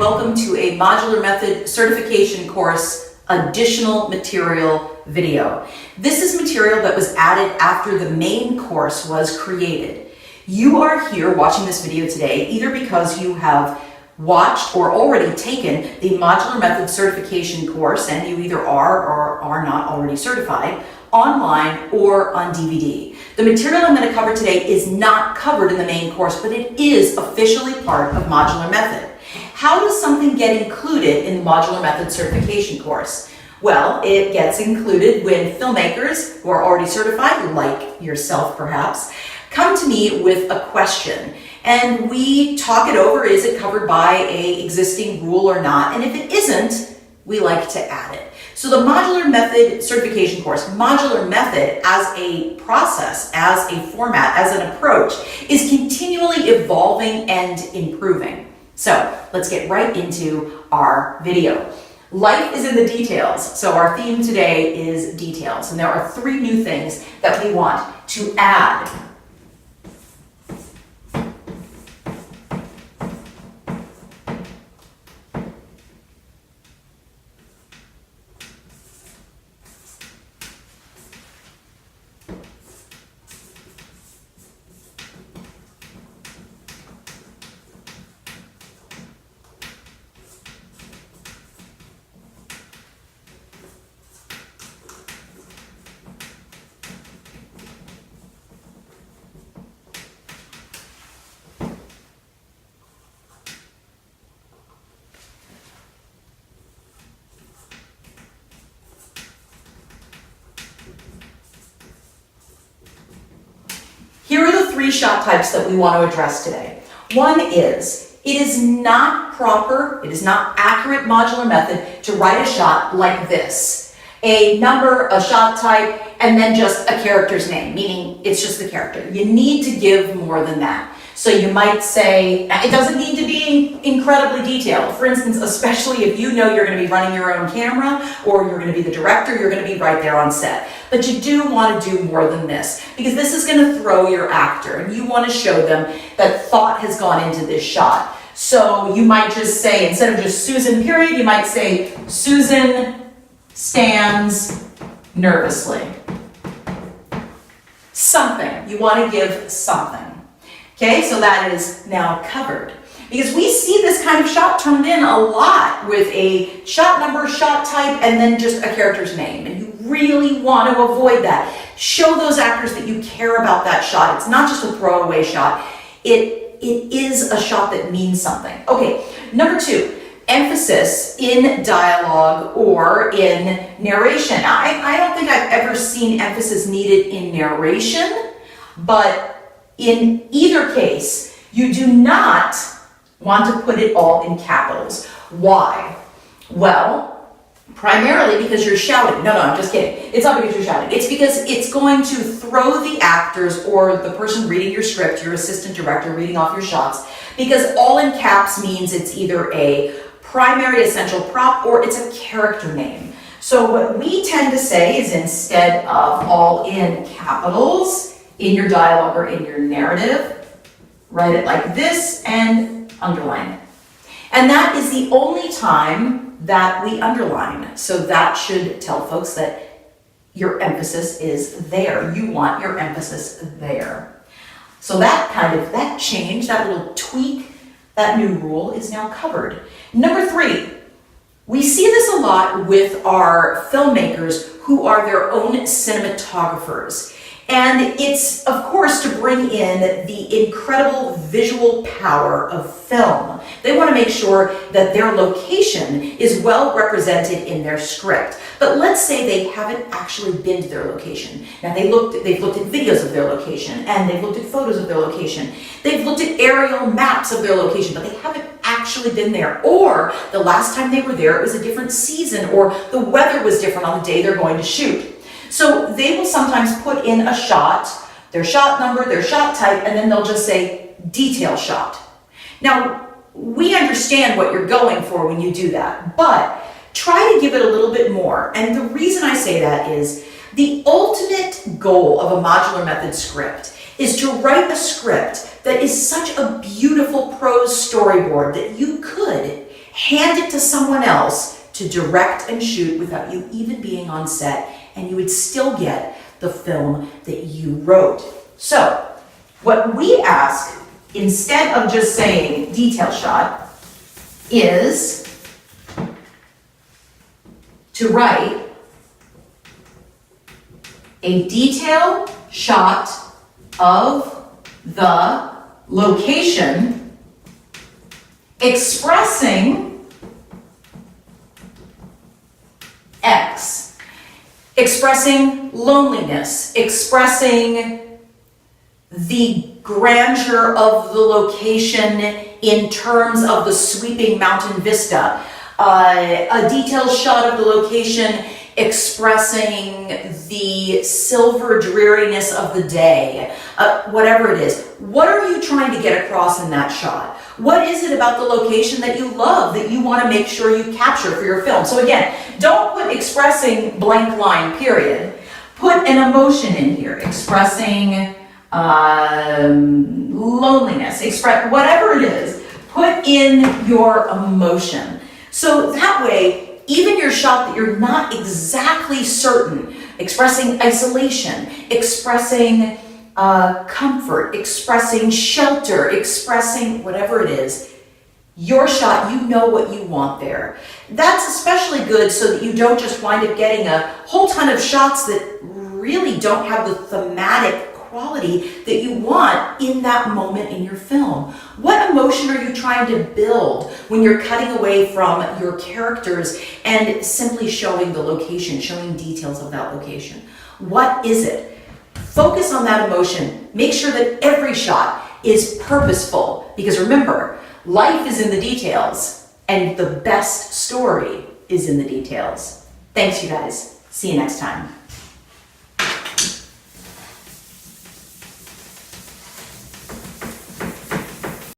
welcome to a Modular Method certification course additional material video. This is material that was added after the main course was created. You are here watching this video today either because you have watched or already taken the Modular Method certification course and you either are or are not already certified online or on DVD. The material I'm going to cover today is not covered in the main course, but it is officially part of Modular Method. How does something get included in the Modular Method certification course? Well, it gets included when filmmakers who are already certified, like yourself perhaps, come to me with a question. And we talk it over, is it covered by an existing rule or not? And if it isn't, we like to add it. So the Modular Method certification course, Modular Method as a process, as a format, as an approach, is continually evolving and improving. So let's get right into our video. Life is in the details. So our theme today is details. And there are 3 new things that we want to add. Here are the 3 shot types that we want to address today. One is, it is not proper, it is not accurate Modular Method to write a shot like this. A number, a shot type, and then just a character's name, meaning it's just the character. You need to give more than that. So you might say, it doesn't need to be incredibly detailed. For instance, especially if you know you're going to be running your own camera or you're going to be the director, you're going to be right there on set. But you do want to do more than this because this is going to throw your actor and you want to show them that thought has gone into this shot. So you might just say, instead of just Susan period, you might say Susan stands nervously. Something. You want to give something. Okay, so that is now covered. Because we see this kind of shot turned in a lot with a shot number, shot type, and then just a character's name. And you really want to avoid that. Show those actors that you care about that shot. It's not just a throwaway shot. It is a shot that means something. Okay, number 2, emphasis in dialogue or in narration. I don't think I've ever seen emphasis needed in narration, but in either case, you do not want to put it all in capitals. Why? Well, primarily because you're shouting. No, I'm just kidding. It's not because you're shouting. It's because it's going to throw the actors or the person reading your script, your assistant director reading off your shots, because all in caps means it's either a primary essential prop or it's a character name. So what we tend to say is instead of all in capitals, in your dialogue or in your narrative, write it like this and underline it. And that is the only time that we underline. So that should tell folks that your emphasis is there. You want your emphasis there. So that change, that little tweak, that new rule is now covered. Number 3, we see this a lot with our filmmakers who are their own cinematographers. And it's, of course, to bring in the incredible visual power of film. They want to make sure that their location is well represented in their script. But let's say they haven't actually been to their location. Now they've looked at videos of their location, and they've looked at photos of their location. They've looked at aerial maps of their location, but they haven't actually been there. Or the last time they were there, it was a different season, or the weather was different on the day they're going to shoot. So they will sometimes put in a shot, their shot number, their shot type, and then they'll just say detail shot. Now, we understand what you're going for when you do that, but try to give it a little bit more. And the reason I say that is the ultimate goal of a Modular Method script is to write a script that is such a beautiful prose storyboard that you could hand it to someone else to direct and shoot without you even being on set, and you would still get the film that you wrote. So, what we ask, instead of just saying detail shot, is to write a detailed shot of the location expressing X, expressing loneliness, expressing the grandeur of the location in terms of the sweeping mountain vista, a detailed shot of the location expressing the silver dreariness of the day, whatever it is. What are you trying to get across in that shot? What is it about the location that you love that you want to make sure you capture for your film? So again, don't put expressing blank line, period. Put an emotion in here, expressing loneliness, express whatever it is. Put in your emotion. So that way, even your shot that you're not exactly certain, expressing isolation, expressing comfort, expressing shelter, expressing whatever it is, your shot, you know what you want there. That's especially good so that you don't just wind up getting a whole ton of shots that really don't have the thematic quality that you want in that moment in your film. What emotion are you trying to build when you're cutting away from your characters and simply showing the location, showing details of that location? What is it? Focus on that emotion. Make sure that every shot is purposeful, because remember, life is in the details and the best story is in the details. Thanks, you guys. See you next time.